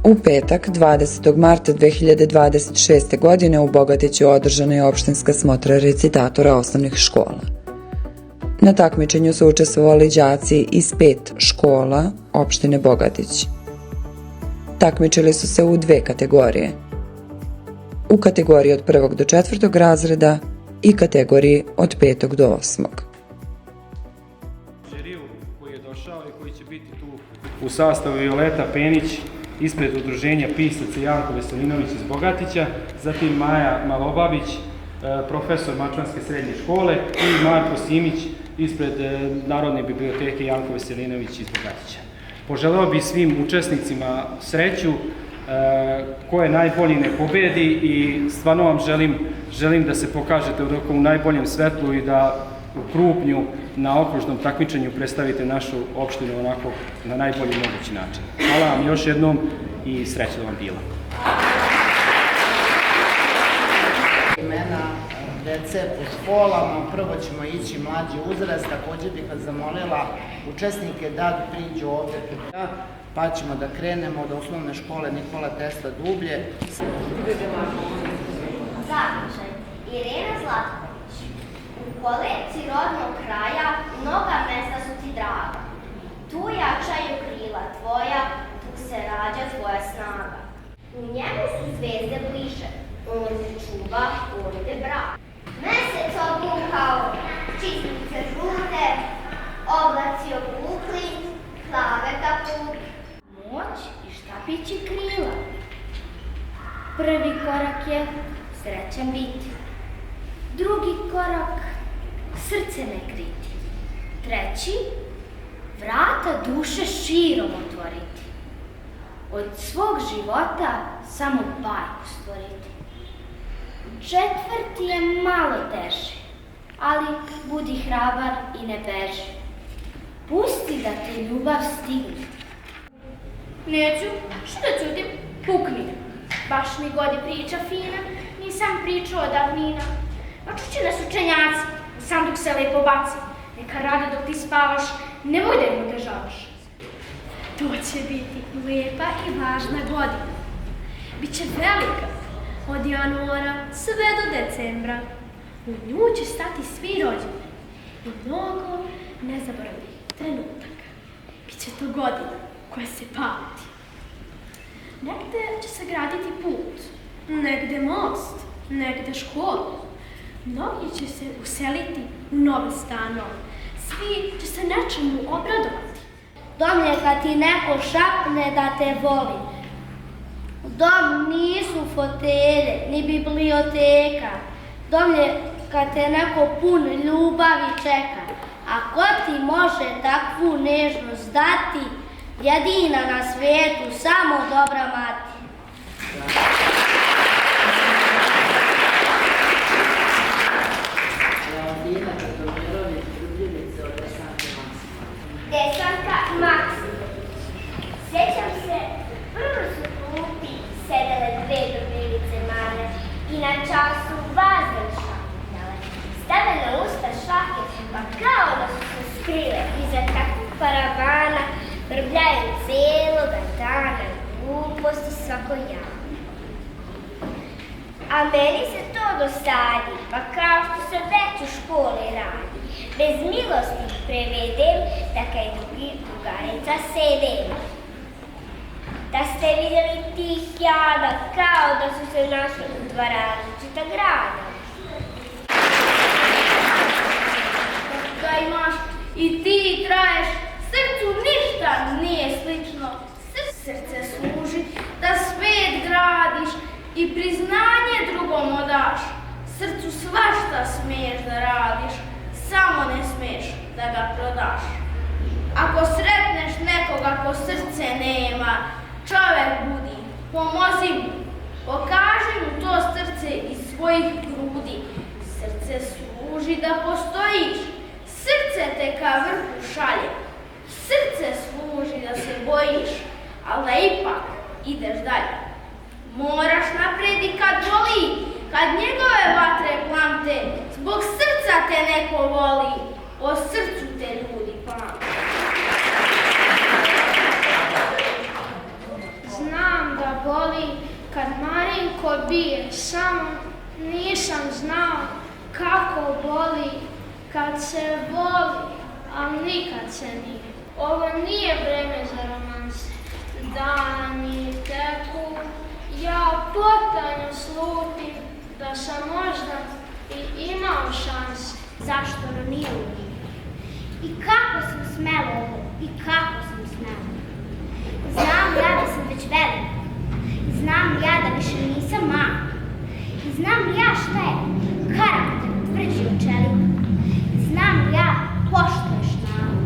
U petak, 20. marta 2026. godine u Bogatiću održana je opštinska smotra recitatora osnovnih škola. Na takmičenju su učestvovali đaci iz 5 škola opštine Bogatić. Takmičili su se u 2 kategorije. U kategoriji od 1. do 4. razreda i kategoriji od 5. do 8. Žiriju koji je došao i koji će biti tu u sastavu Violeta Penić ispred udruženja pisaca Janko Veselinović iz Bogatića, zatim Maja Malobabić, profesor Mačvanske srednje škole i Marko Simić ispred Narodne biblioteke Janko Veselinović iz Bogatića. Poželeo bih svim učesnicima sreću, ko je najbolji ne pobedi i stvarno vam želim da se pokažete u najboljem svetlu i da u Krupnju na okružnom takmičenju predstavite našu opštinu onako na najbolji mogući način. Hvala vam još jednom i sreća vam bila. Imena dece po školama, prvo ćemo ići mlađi uzrast, također bih vas zamolila učesnike da priđu ovdje pa ćemo da krenemo od osnovne škole Nikola Tesla Dublje. Završaj, Irena Zlatković. U kolekciji rodnog kraja mnoga mesta su ti draga. Tu jačaju krila tvoja, tu se rađa tvoja snaga. U njemu su zvezde bliže, on te čuva, on te brak. Mesec oblukao, čizmice žute, oblaci obukli, plave kapuke. Moć i štapići krila. Prvi korak je srećan biti. Drugi korak, srce ne kriti. Treći, vrata duše širom otvoriti. Od svog života samo bajku stvoriti. Četvrti je malo teži, ali budi hrabar i ne beži. Pusti da te ljubav stigne. Neću, što da čutim, pukni. Baš mi godi priča fina, nisam pričao od davnina. Očuće nas učenjaci, sanduk se lepo baci. Neka rade dok ti spavaš, nemoj da im otežavaš. To će biti lepa i važna godina. Biće velika, od januara sve do decembra. U nju će stati svi rođeni i mnogo nezaboravnih trenutaka. Biće to godina koja se pamti. Negde će se graditi put, negde most, negde školu. Mnogi će se useliti u nove stanove. Svi će se nečemu obradovati. Dom je kad ti neko šapne da te voli. Dom nisu fotelje, ni biblioteka. Dom je kad te neko pun ljubavi čeka. A ko ti može takvu nežnost dati? Jedina na svijetu, samo dobra mati. Desanka Maksimović. Sjećam se, prvo su klupi sedele 2 dobilice male i na času vazdan šapljale. Stave na usta šake, pa kao da su se skrile iza takvog paravana, brbljaju cijeloga dana, gluposti svako javno. A meni se to dosadi, pa kao što se već u školi radi. Bez milosti prevedem, da kaj drugareca sedem. Da ste vidjeli tih jada, kao da su se našli u 2 različita grada. Da imaš i ti traješ, srcu ništa nije slično. Srce služi da svet gradiš i priznanje drugom odaš. Srcu svašta smiješ da radiš, samo ne smiješ da ga prodaš. Ako sretneš nekoga ko srce nema, čovek budi, pomozi mu, pokaži mu to srce iz svojih grudi. Srce služi da postojiš, srce te ka vrhu šalje. Srce služi da se bojiš, ali ipak ideš dalje. Moraš napred i kad boli, kad njegove vatre plamte, zbog srca te neko voli, o srcu te ljudi pamte. Znam da kad se voli, ali nikad se nije. Ovo nije vreme za romanse. Dani teku, ja potanju slutim da sam možda i imao šanse. Zašto nam nije uvijek? I kako sam smela ovo? I kako sam smela? Znam ja da sam već velika. Znam ja da više nisam mala. I znam ja šta je karakter tvrđi od čelika. Znam ja pošto je šnala.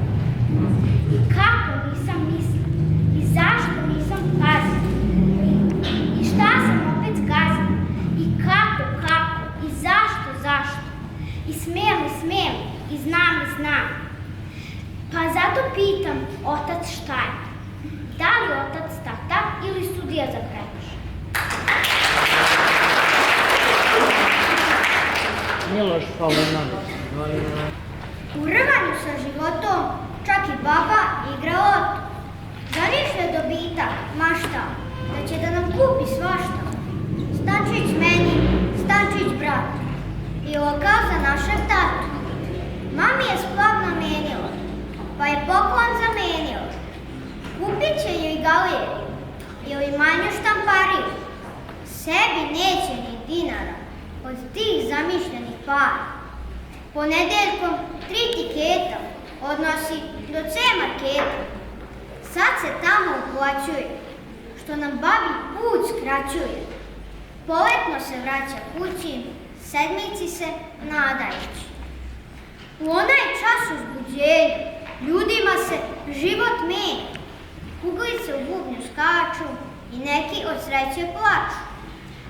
I kako nisam mislila. I zašto nisam pazila. I šta sam opet kazala. I kako. I zašto. I smijem, i znam. Pa zato pitam, otac šta je? Da li otac tata ili sudija za prekršaj? Miloš Palenović. U rvanju sa životom čak i baba igra oto. Zamišlja dobitak, mašta, da će da nam kupi svašta. Stančić meni, Stančić brat. I lokal za našeg tatu. Mami je splav namenila, pa je poklon zamenila. Kupit će joj galeriju ili manju štampariju. Sebi neće ni dinara od tih zamišljenih para. Ponedeljkom 3 tiketa odnosi do C marketa. Sad se tamo uplaćuje, što nam babi put skraćuje. Poletno se vraća kući, sedmici se nadajući. U onaj čas uzbuđenja ljudima se život menja. Kuglice u bubnju skaču i neki od sreće plaču.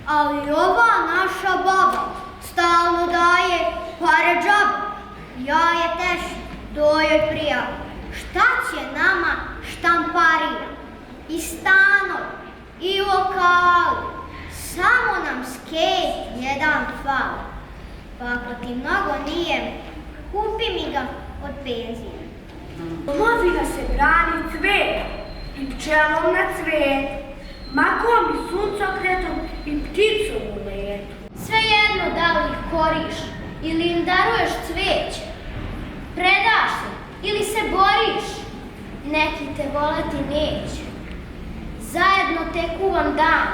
Ali ova naša baba stalno daje pare džabu. Ja je teši, dojoj prijavu. Šta će nama štamparija? I stanovi, i lokali. Samo nam skejt jedan fali. Pa ako ti mnogo nije, kupi mi ga od penzije. Domovina se brani cvet i pčelom na cvet, makom i suncokretom i pticom u letu. Svejedno da li ih koriš ili im daruješ cveće, predaš se ili se boriš, neki te voleti neće. Zajedno teku vam dan,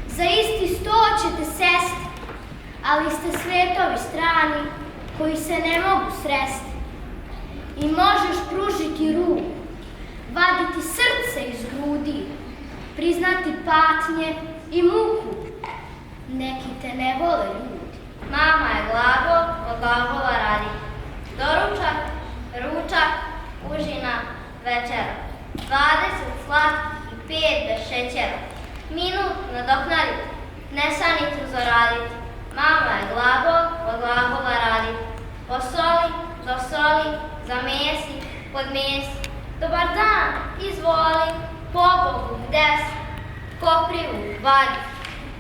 za isti sto ćete sesti, ali ste svetovi strani koji se ne mogu sresti. I možeš pružiti ruku, vaditi srce iz grudi, priznati patnje i muku. Neki te ne vole ljudi. Mama je glagol, od glagola radi. Doručak, ručak, užina, večera. 20 slatkih i 5 bez šećera. Minut nadoknaditi, nesanicu zaraditi. Mama je glagol, od glagola radi. Posoli, dosoli, zamesi, podmesi. Dobar dan, izvoli, pobogu gde si, koprivu vadi,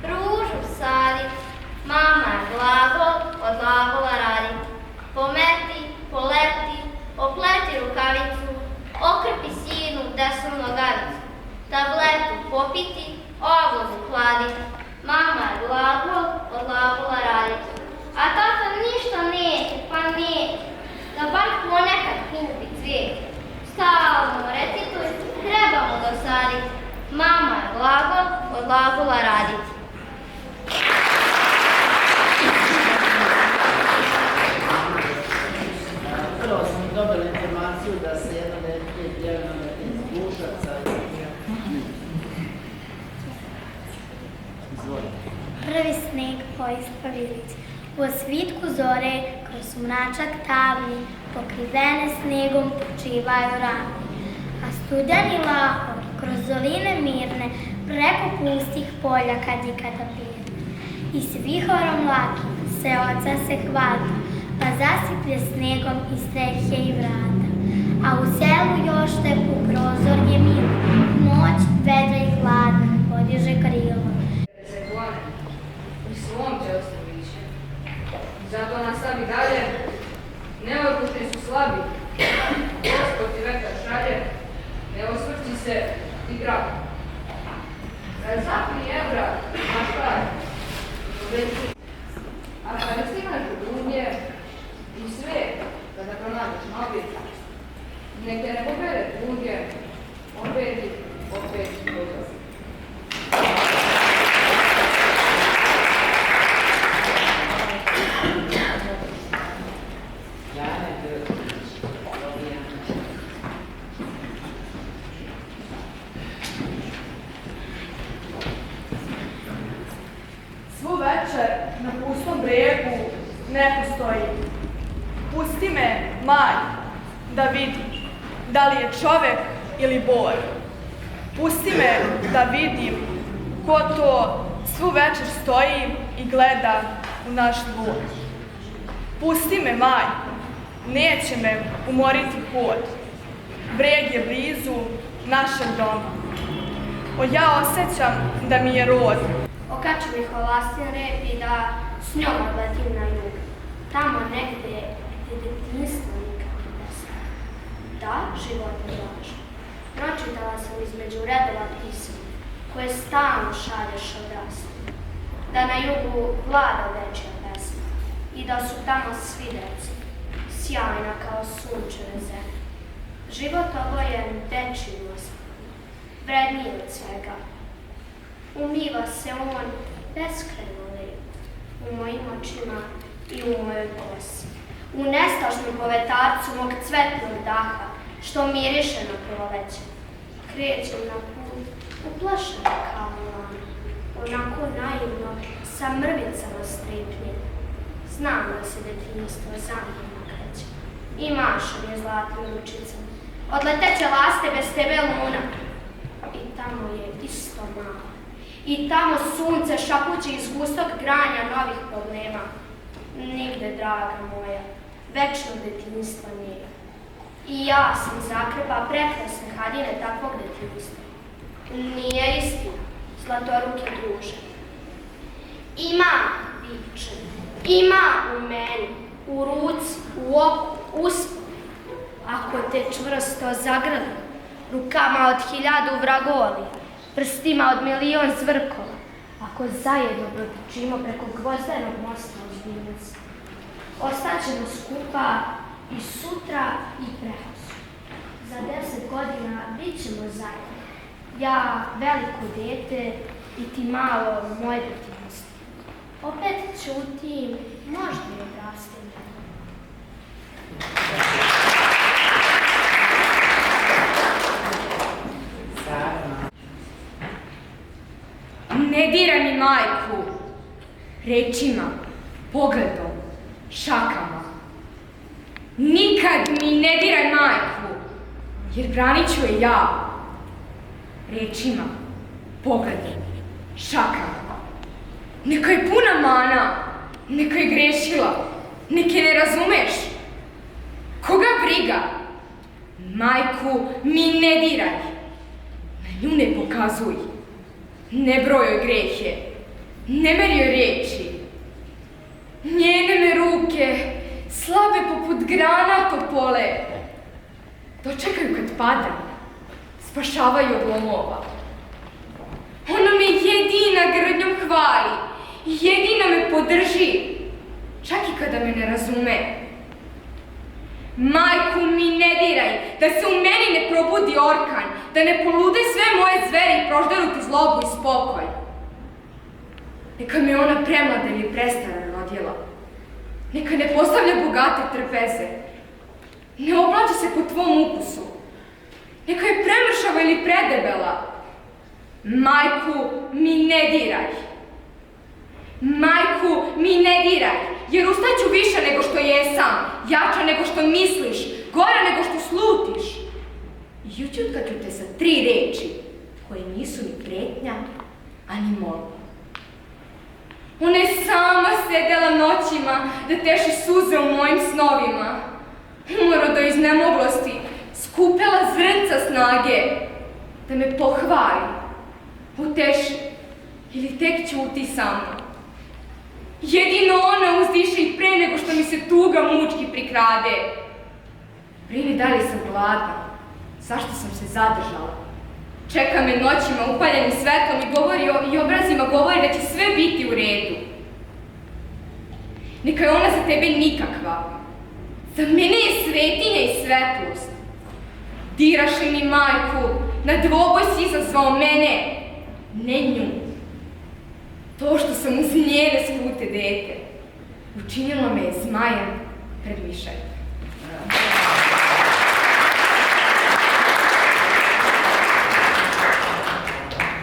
ružu sadi. Mama je glagol, od glagola radi. Pometi, poleti, opleti rukavicu, okrpi sinu desnu nogavicu. Tabletu popiti, oblogu hladiti. Mama je glagol, od glagola radi. A tata ništa neće, pa neće, da bar ponekad kupi cvijet. Stalno recituj, trebamo dosaditi. Mama je glagol, od glagola raditi. Prvo smo dobili informaciju da se jedna dete prijavila iz Bušaca. Prvi sneg po ispavilici. U osvitku zore, kroz mračak tamni, pokrivene snegom počivaju rane. A studeni lahor, kroz doline mirne, preko pustih polja kad i kada pirne. I s vihorom lakim se oca se hvata, pa zasiplje snegom i strehe i vrata. A u selu još tepu prozor je milo, noć vedra i hladna podiže krilo. I svom će ostaviće. Zato nas sami dalje, neodlučni su slabi. Gospod ti vetar šalje, ne osvrći se i grab. Zapni evra, naš kraj. A kada stimaš u dunje i sve, novi, neke ne pobere tuge, opet odlazi. Svu večer na pustom brijegu neko stoji. Pusti me, Maj, da vidim da li je čovek ili bor. Pusti me da vidim ko to svu večer stoji i gleda u naš dvor. Pusti me, Maj, neće me umoriti hod. Brijeg je blizu našeg doma. Ja osjećam da mi je rod. Okačim ih ovlastin rep i da s njom odletim na jug. Tamo negde gde detinjstvo nikad ne staje. Da, život je važan. Pročitala sam između redova pisma, koje stalno šalješ od rasta. Da na jugu vlada dečja pesma i da su tamo svi deci, sjajna kao sunčeve zemlje. Život obojen dečjim mozgom, vredniji od svega. Umiva se on beskrajno lep u mojim očima i u mojoj kosi. U nestašnom povetarcu mog cvetnog daha, što miriše na proleće. Krećem na put, uplašena kao lana, onako naivno, sa mrvicama stripnje. Znam da se detinjstvo za mnom kreće i mašem je zlatnim ručicama. Odleteće laste bez tebe luna i tamo je isto malo. I tamo sunce šapuće iz gustog granja novih problema. Nigde, draga moja, večno detinjstva nije. I ja sam zakrpa prekrasne haljine takvog detinjstva. Nije istina, zlatoruke druže. Ima, viče, ima u meni, u ruci, u oku, usponu. Ako te čvrsto zagrlim, rukama od 1000 vragoli, prstima od 1.000.000 zvrkova, ako zajedno protičimo preko Gvozdenog mosta uz Vinjac. Ostaćemo skupa i sutra i prekosutra. Za 10 godina bit ćemo zajedno. Ja, veliko dete, i ti malo moje detinjstvo. Opet ćutim, možda i odrastim. Ne diraj mi majku, rečima, pogledom, šakama. Nikad mi ne diraj majku, jer branit ću je ja. Rečima, pogledom, šakama. Neka je puna mana, neka je grešila, neke ne razumeš. Koga briga? Majku mi ne diraj, na nju ne pokazuj. Ne brojoj grehe, ne meri joj riječi. Njene me ruke, slabe poput grana topole, dočekaju kad padam, spašavaju od lomova. Ona me jedina grdnjom hvali, jedina me podrži, čak i kada me ne razume. Majku mi ne diraj, da se u meni ne probudi orkan, da ne polude sve moje zveri i prožderu ti zlobu i spokoj. Neka me ona premlada ili prestara rodila. Neka ne postavlja bogate trpeze. Ne oblači se po tvom ukusu. Neka je premršava ili predebela. Majku mi ne diraj. Majku mi ne diraj, jer ustaću više nego što jesam, jača nego što misliš, gora nego što slutiš. I učutkaću te sa 3 reči, koje nisu ni pretnja, a ni molba. Ona je sama sedela noćima da teši suze u mojim snovima. Umro do iznemoglosti, skupela zrnca snage, da me pohvali, uteši ili tek ćuti sa mnom. Jedino ona uzdiše i pre nego što mi se tuga mučki prikrade. Brini da li sam gladna, zašto sam se zadržala. Čeka me noćima upaljenim svetlom i obrazima govori da će sve biti u redu. Neka je ona za tebe nikakva. Za mene je svetinja i svetlost. Diraš li mi majku, na dvoboj si izazvao mene, ne nju. To što sam uz njene skute dete, učinilo me zmajem pred mišem.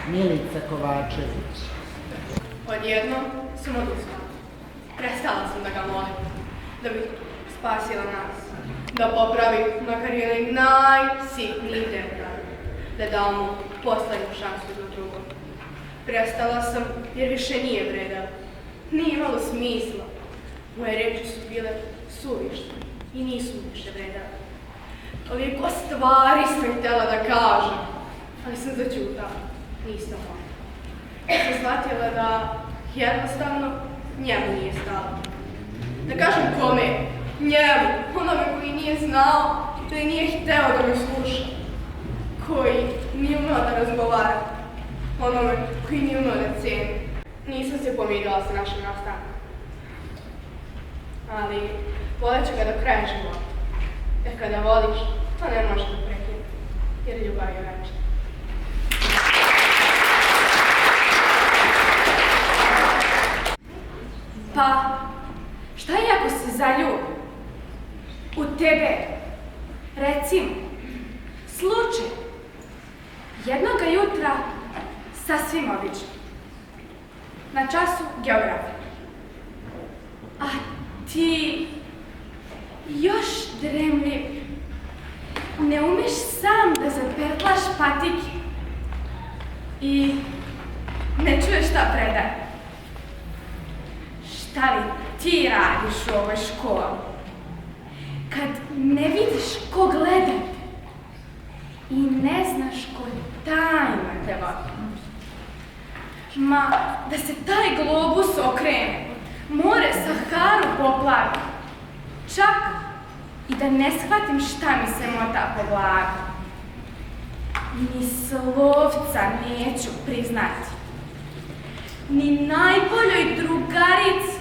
Milica Kovačević. Odjednom sam odustala. Prestala sam da ga molim, da bi spasila nas, da popravi makar ili najsitniji detalj, da dao mu poslednju šansu za drugo. Prestala sam jer više nije vredan. Nije imalo smisla. Moje reči su bile suvišne i nisu više vredan. Toliko stvari sam htjela da kažem, ali sam zaćutala. Nisam mogla. Sam shvatila da jednostavno njemu nije stalo. Da kažem kome? Njemu, onome koji nije znao i koji nije hteo da me sluša. Koji nije umeo da razgovara. Onome koji nije umeo da ceni. Nisam se pomirila sa našim nastankom. Ali voleću ga do kraja života. Jer kada voliš, to ne možeš da prekinuti. Jer ljubav je večna. Pa, šta je ako se zaljubi? U tebe, recimo, slučaj, jednoga jutra, sasvim obično, na času geografije. A ti, još dremljiv, ne umeš sam da zapetlaš patike i ne čuješ šta predaje. Šta li ti radiš u ovoj školi? Kad ne vidiš ko gleda te i ne znaš ko tajno te vodi. Ma, da se taj globus okrene, more Saharu poplavi. Čak i da ne shvatim šta mi se mota po glavi. Ni slovca neću priznati. Ni najboljoj drugarici,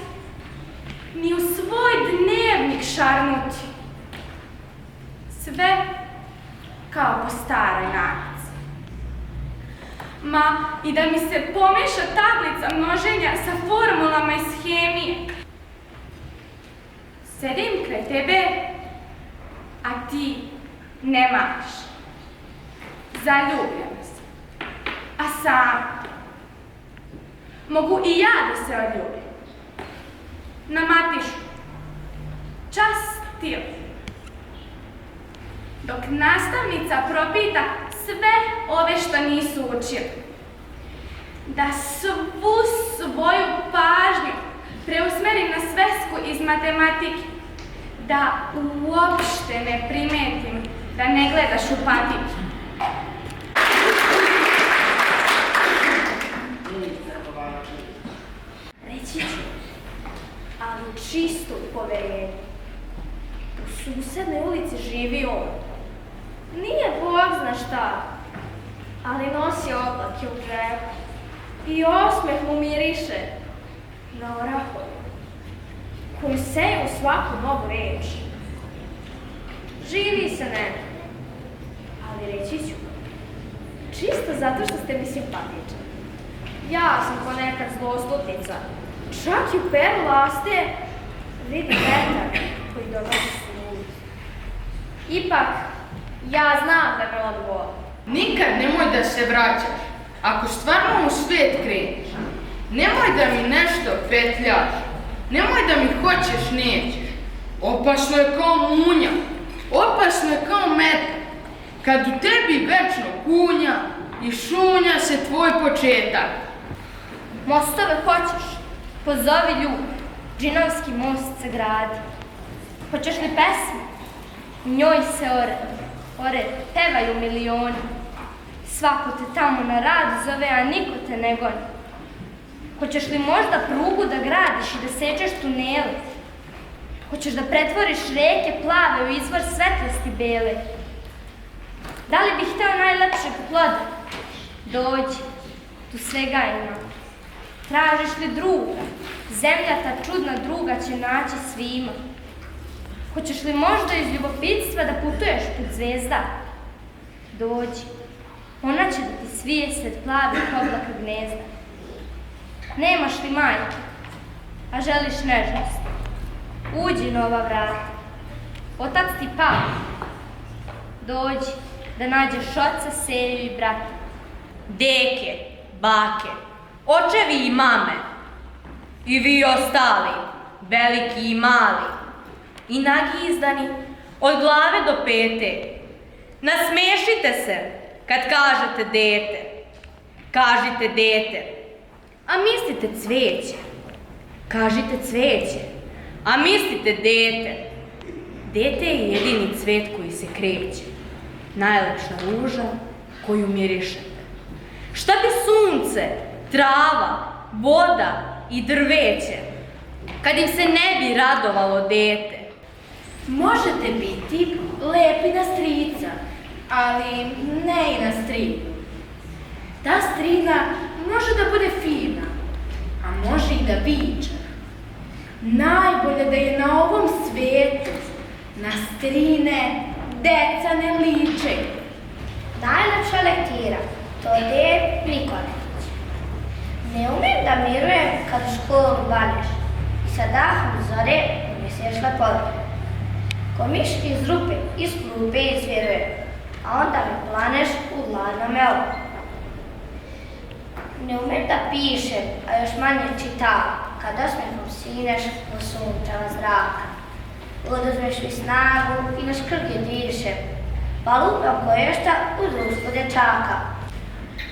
ni u svoj dnevnik šarnuti. Sve kao po staroj navici. Ma, i da mi se pomeša tablica množenja sa formulama iz hemije. Sedim kraj tebe, a ti nemaš. Zaljubljena sam. A sam mogu i ja da se odljubim. Na Matišu. Čas stil. Dok nastavnica propita sve ove što nisu učili. Da svu svoju pažnju preusmerim na svesku iz matematike. Da uopšte ne primetim da ne gledaš u patike. Reći ću, ali u čistom poverenju. U susednoj ulici živi on. Nije Bog zna šta, ali nosi oblake u džepu i osmeh mu miriše na orahovi, koji seju u svaku novu reč. Živi se ne, ali reći ću, čisto zato što ste mi simpatični. Ja sam ponekad zloslutnica, čak i u peru laste vidi vetar koji donosi slud. Ipak, ja znam da me on voli. Nikad nemoj da se vraćaš. Ako stvarno u svijet kreneš, nemoj da mi nešto petljaš. Nemoj da mi hoćeš, nećeš. Opasno je kao munja. Opasno je kao metak. Kad u tebi večno kunja i šunja se tvoj početak. Mostove hoćeš, pozovi ljud, džinovski most se gradi. Hoćeš li pesmu? Njoj se ore, pevaju milioni. Svako te tamo na rad zove, a niko te ne goni. Hoćeš li možda prugu da gradiš i da sečeš tunele? Hoćeš da pretvoriš reke plave u izvor svetlosti bele? Da li bih hteo najlepšeg ploda? Dođi, tu svega ima. Tražiš li druga? Zemlja ta čudna druga će naći svima. Hoćeš li možda iz ljubopitstva da putuješ put zvezda? Dođi, ona će da ti svije sred plavih oblaka gnezda. Nemaš li majke, a želiš nežnost? Uđi na ova vrata, otac ti pao. Dođi da nađeš oca, Seju i brata. Deke, bake, očevi i mame, i vi ostali, veliki i mali, i nagi izdani od glave do pete. Nasmešite se kad kažete dete. Kažite dete, a mislite cveće. Kažite cveće, a mislite dete. Dete je jedini cvet koji se kreće. Najlepša ruža koju mirišete. Šta bi sunce, trava, voda i drveće, kad im se ne bi radovalo dete? Možete biti lepi na strica, ali ne i na strinu. Ta strina može da bude fina, a može i da viča. Najbolje da je na ovom svetu na strine deca ne liče. Najlepša lektira, to je Nikolić. Ne umem da mirujem kad u školu baneš i sa dahom zore uneseš lepote. Ko miški iz rupe, iz klupe izvjeruje, a onda mi planeš u gladnom oko. Ne umem da pišem, a još manje čitavam, kad osmehom sineš u sunčeva zraka. Oduzmeš mi snagu i na škrge dišem, pa lupam koješta u društvu dečaka.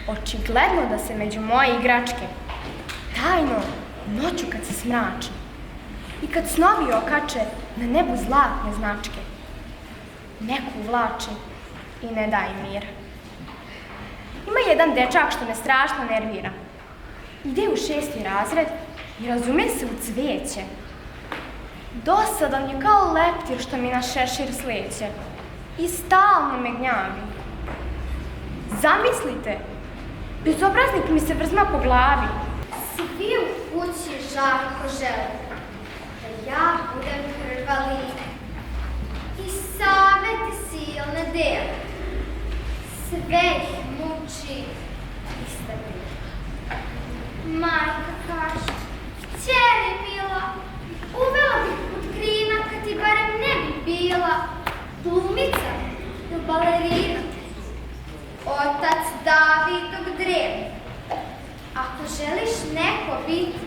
Očigledno da se među moje igračke, tajno, noću kad se smrači i kad snovi okače na nebu zlatne značke, neku vlače i ne daje mira. Ima jedan dečak što me strašno nervira. Ide u 6. razred i razume se u cveće. Dosadan je kao leptir što mi na šešir sleće i stalno me gnjavi. Zamislite, bezobraznik mi se vrzma po glavi. Svi u kući žarko žele da ja budem prva lina i saveti silne dele. Sve ih muči i stabi. Majka kaže, kćeri mila, uvela bih kod krina kad ti barem ne bi bila glumica do balerina. Otac davi dok drevi. Ako želiš neko biti,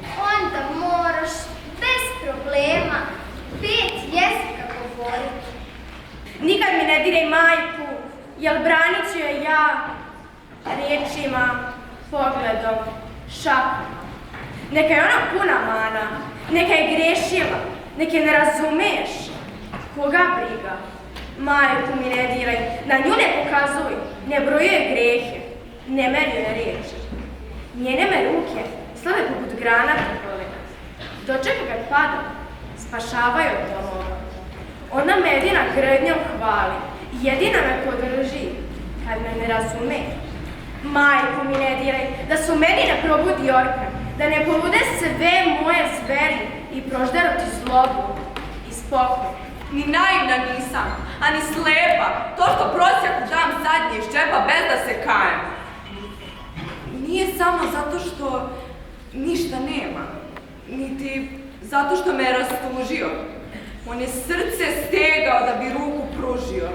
onda moraš bez problema 5 jezika govoriti. Nikad mi ne diraj majku, jel branit ću je ja riječima, pogledom, šapom. Neka je ona puna mana, neka je grešila, neka je ne razumeš. Koga briga? Majku mi ne diraj, na nju ne pokazuj, ne brojuje grehe, ne meri na riječi. Njene me ruke slave poput granata prolina. Dočeka kad padam, spašavaju od domova. Ona me jedina grdnjom hvali, jedina me podrži kad me ne razume. Majku mi ne diraj, da su meni ne probudi orkan, da ne polude sve moje zveri i prožderu ti zlobu i spokoj. Ni naivna nisam, a ni slepa, to što prosjaku dam zadnje iz džepa bez da se kajem. Nije samo zato što ništa nema, niti zato što me je rastužio. On je srce stegao da bi ruku pružio.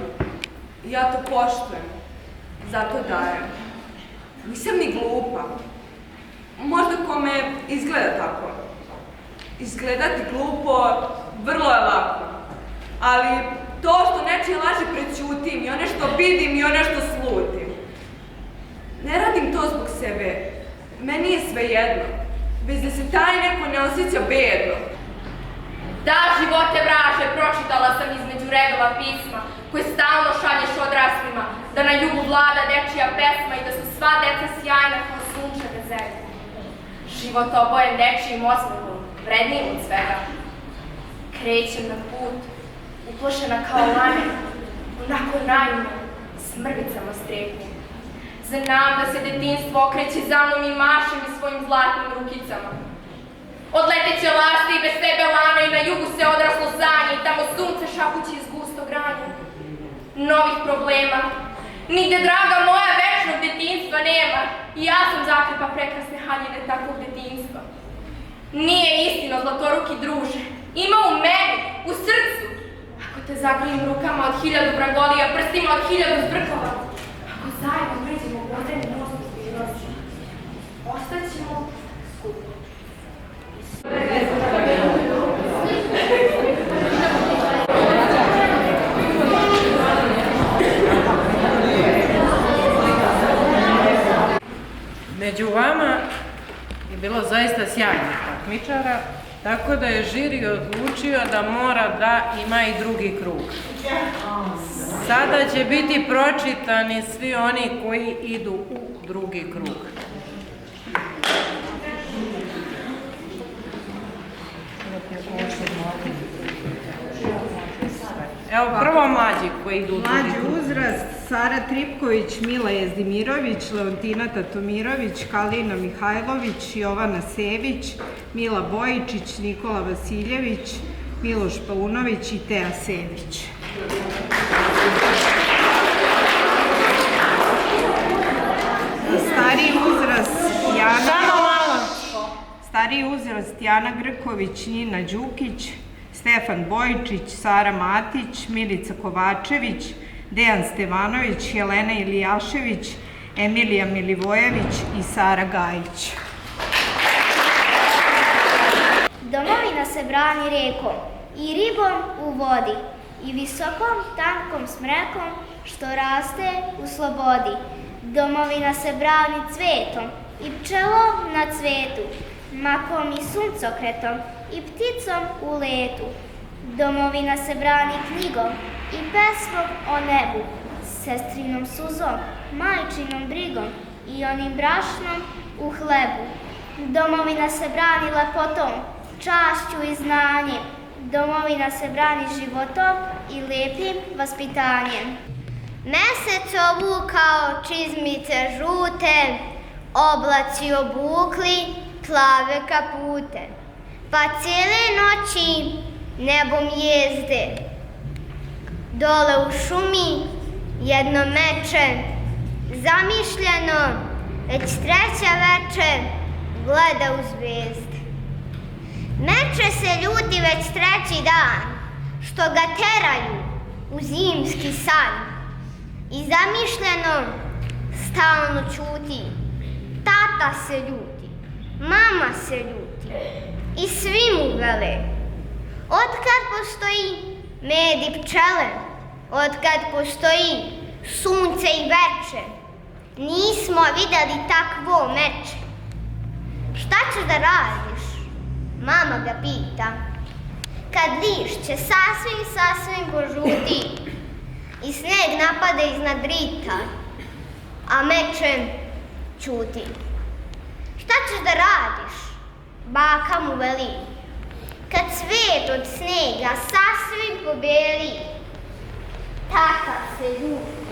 I ja to poštujem, zato dajem. Nisam ni glupa. Možda kome izgleda tako. Izgledati glupo vrlo je lako. Ali to što nečije laži prećutim i one što vidim i one što slutim. Ne radim to zbog sebe. Meni je svejedno. Bez da se taj neko ne osjeća bedno. Da, živote vraže, pročitala sam između redova pisma koje stalno šalješ odraslima, da na jugu vlada dečija pesma i da su sva deca sjajna kao sunčeve zemlje. Život obojen dečijim osmehom, vrednijim od svega. Krećem na put, uplošena kao lane, onako naivno, s mrvicama strepnje. Znam da se detinjstvo okreće za mnom i maše mi svojim zlatnim rukicama. Odleteće lašte i bez tebe lane i na jugu se odraslo zanje i tamo sunce šapuće iz gustog ranja. Novih problema. Nigde, draga moja, večnog detinjstva nema. I ja sam zakrpa prekrasne haljine takvog detinjstva. Nije istina, zlatoruki druže. Ima u meni, u srcu. Ako te zagrlim rukama od 1000 vragolija, prstima od 1000 zbrkova. Ako zajedno priđemo u vodeni most u zbirosti, ostaćemo skupo. Među vama je bilo zaista sjajnih takmičara, tako da je žiri odlučio da mora da ima i drugi krug. Sada će biti pročitani svi oni koji idu u drugi krug. Evo prvo mlađi koji idu u drugi krug. Mlađi uzrast: Sara Tripković, Mila Jezdimirović, Leontina Tatomirović, Kalina Mihajlović, Jovana Sević, Mila Bojičić, Nikola Vasiljević, Miloš Paunović i Teja Sević. Stariji uzrast: Jana Grković, Nina Đukić, Stefan Bojičić, Sara Matić, Milica Kovačević, Dejan Stevanović, Jelena Ilijašević, Emilija Milivojević i Sara Gajić. Domovina se brani rekom i ribom u vodi i visokom tankom smrekom što raste u slobodi. Domovina se brani cvetom i pčelom na cvetu, makom i suncokretom i pticom u letu. Domovina se brani knjigom i pesmom o nebu, sestrinom suzom, majčinom brigom i onim brašnom u hlebu. Domovina se brani lepotom, čašću i znanjem. Domovina se brani životom i lepim vaspitanjem. Mesec obukao čizmice žute, oblaci obukli plave kapute, pa cijele noći nebom jezde. Dole u šumi jedno meče, zamišljeno, već treća večer gleda u zvezde. Meče se ljuti već treći dan, što ga teraju u zimski san. I zamišljeno stalno ćuti, tata se ljuti, mama se ljuti i svi mu vele. Otkad postoji med i pčele, otkad postoji sunce i veče, nismo videli takvo meče. Šta ćeš da radiš? Mama ga pita. Kad lišće sasvim požuti i sneg napade iznad rita, a meče ćuti. Šta ćeš da radiš? Baka mu veli. Kad svet od snega sasvim pobeli, tata se ljuti,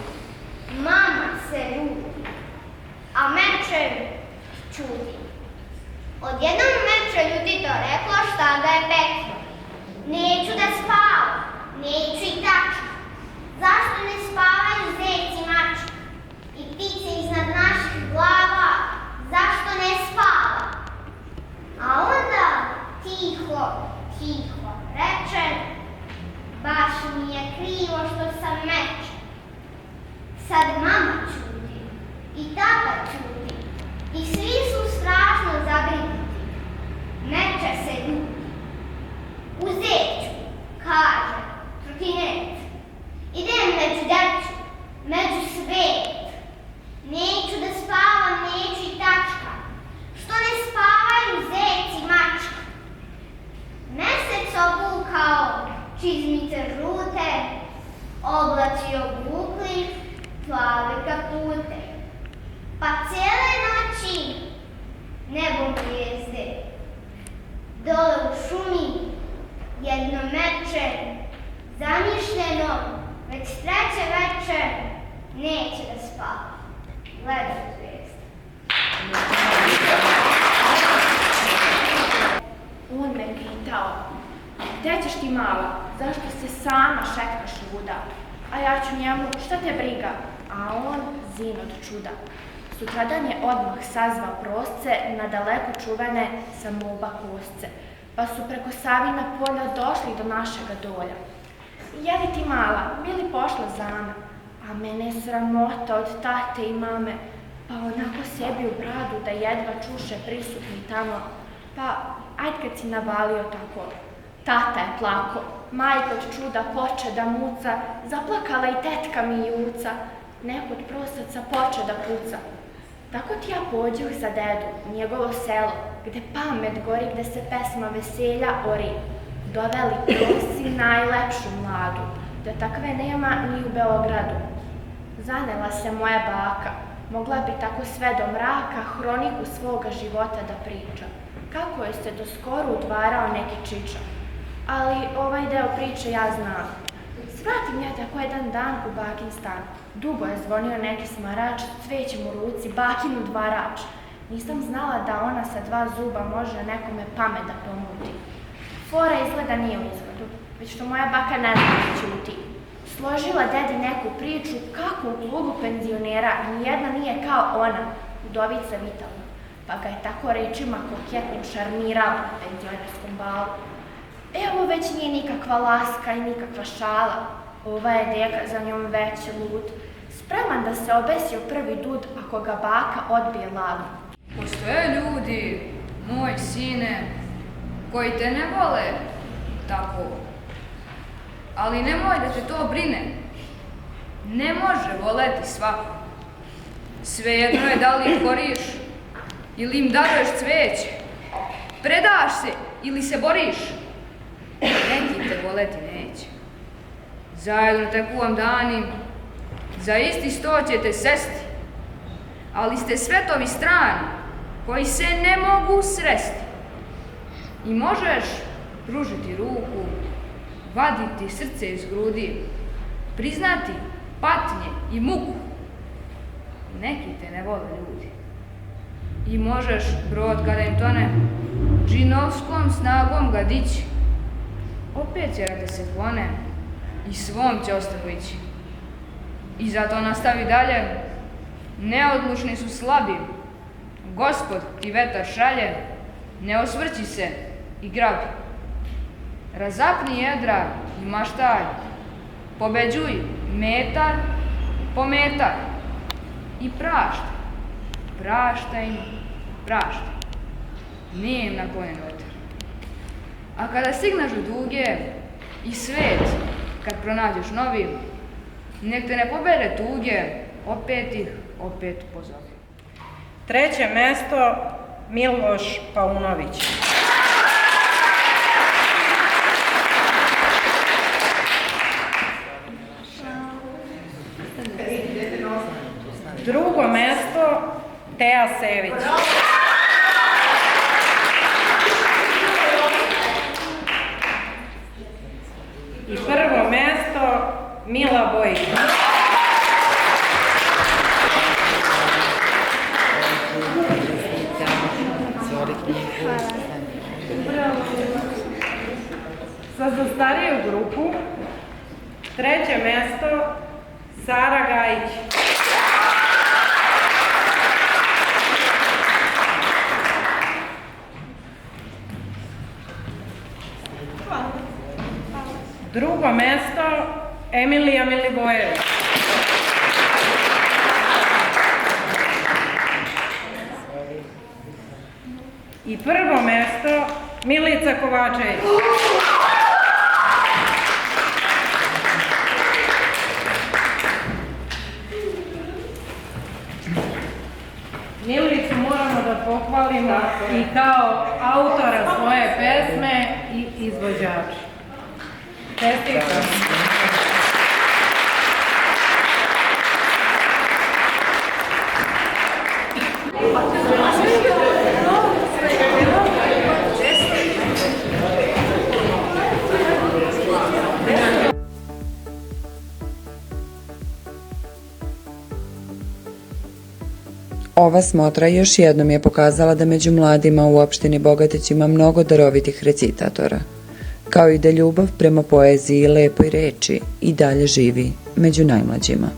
mama se ljuti, a meče ćuti. Odjednom meče ljudito reklo šta ga je peklo. Neću da spavam, neću i tačka. Zašto ne spavaju zec i mačka? I ptice iznad naših glava, zašto ne spava? A onda tiho reče, baš mi je krivo što sam meče. Sad mama ćuti i tata ćuti i svi su strašno zabrinuti. Meče se ljuti. U zeću, kaže trotinet, idem među decu, među svet. Neću da spavam, neću i tačka. Što ne spavaju zec i mačka? Mesec obukao čizmice žute, oblaci obukli plave kapute, pa cijele noći nebom zvijezde. Dole u šumi jedno meče, zamišljeno, već treće večer, neće da spava. Gleda u zvijezde. mala, zašto se sama šekneš luda? A ja ću njemu, šta te briga? A on zin od čuda. Sutradan je odmah sazvao prosce na daleko čuvene samouba kosce, pa su preko Savina polja došli do našega dolja. Jedi ti mala, bili pošla zana, a mene je sramota od tate i mame, pa onako sebi u bradu da jedva čuše prisutni tamo, pa ajde kad si navalio tako. Tata je plako, majka od čuda poče da muca, zaplakala i tetka mi juca, neko od prosaca poče da puca. Tako ti ja pođuh za dedu, njegovo selo, gde pamet gori, gde se pesma veselja ori. Doveli prosi najlepšu mladu, da takve nema ni u Beogradu. Zanela se moja baka, mogla bi tako sve do mraka hroniku svoga života da priča. Kako je se do skoro udvarao neki čiča. Ali ovaj deo priče ja znam. Svratim ja tako jedan dan u bakin stan. Dugo je zvonio neki smarač, cvećem u ruci, bakin udvarač. Nisam znala da ona sa 2 zuba može nekome pamet da pomuti. Fora izgleda nije u izgledu, već što moja baka ne zna da ćuti. Složila dedi neku priču kako u klubu penzionera nijedna nije kao ona, udovica vitalna, pa ga je tako rečima koketno šarmirala na penzionerskom balu. Evo već nije nikakva laska i nikakva šala, ova je deka za njom već lud, spreman da se obesi u prvi dud ako ga baka odbije lavu. Postoje ljudi, moj sine, koji te ne vole tako, ali nemoj da te to brine. Ne može voleti svako. Svejedno je da li ih koriš ili im daruješ cveće, predaš se ili se boriš, neki te voleti neće. Zajedno teku vam dani, za isti sto ćete sesti, ali ste svetovi strani koji se ne mogu sresti. I možeš pružiti ruku, vaditi srce iz grudi, priznati patnje i muku. Neki te ne vole ljudi. I možeš brod kada im tone, džinovskom snagom ga dići. Opet će da se klone i svom će ostanu ići. I zato nastavi dalje, neodlučni su slabi. Gospod ti vetar šalje, ne osvrći se i grabi. Razapni jedra i maštaj, pobeđuj metar po metar i praštaj, praštaj im, praštaj. Nije im naklonjen vetar. A kada stigneš u duge i svet, kad pronađeš novi, nek te ne pobere tuge, opet pozovi. 3. mesto Miloš Paunović. Drugo mesto Teja Sević. I prvo mesto Mila Bojić. Za stariju grupu 3. mesto Sara Gajić. Drugo mesto Emilija Milivojević. I prvo mesto Milica Kovačević. Milicu moramo da pohvalimo i kao autora svoje pesme i izvođača. Čestitam. Ova smotra još jednom je pokazala da među mladima u opštini Bogatić ima mnogo darovitih recitatora. kao i da ljubav prema poeziji i lepoj reči i dalje živi među najmlađima.